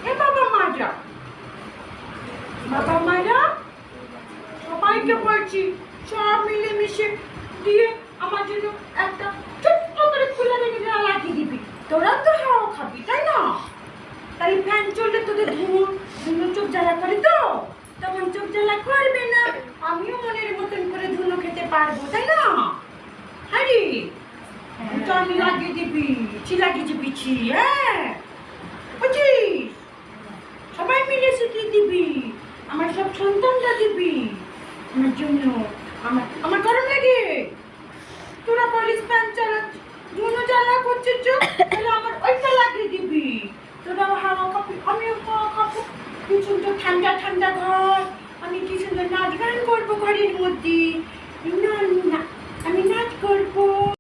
এ বাবা মারা সবাইকে বলছি সব মিলেমিশে দিয়ে আমার জন্য একটা ছোট্ট করে খুলে রেখে লাগিয়ে দিবি। তোরা তো হাওয়া খাবি তাই না? তাই ফ্যান চললে তোদের ধুনো চোখ জ্বালা করে তো, তখন চোখ জ্বালা করবে না, আমিও মনের মতন করে ধুনো খেতে পারবো তাই না? হ্যাঁ তো আমি লাগিয়ে দিবি, লাগিয়ে দিবি হ্যাঁ বুঝিস? সবাই মিলে শিখিয়ে দিবি, আমার সব সন্তানরা দিবি আমার জন্য। আমার গরম লাগে, তোরা বলিস ফ্যান চালাচ্ছিস, ধুনো জ্বালা করছিস, তাহলে আমার ওইটা লাগিয়ে দিবি। তোরা হাওয়া খাবি, আমিও হাওয়া খাবো। কি সুন্দর ঠান্ডা ঠান্ডা ঘর, আমি কি সুন্দর নাচ গান করবো ঘরের মধ্যে। না আমি নাচ করবো।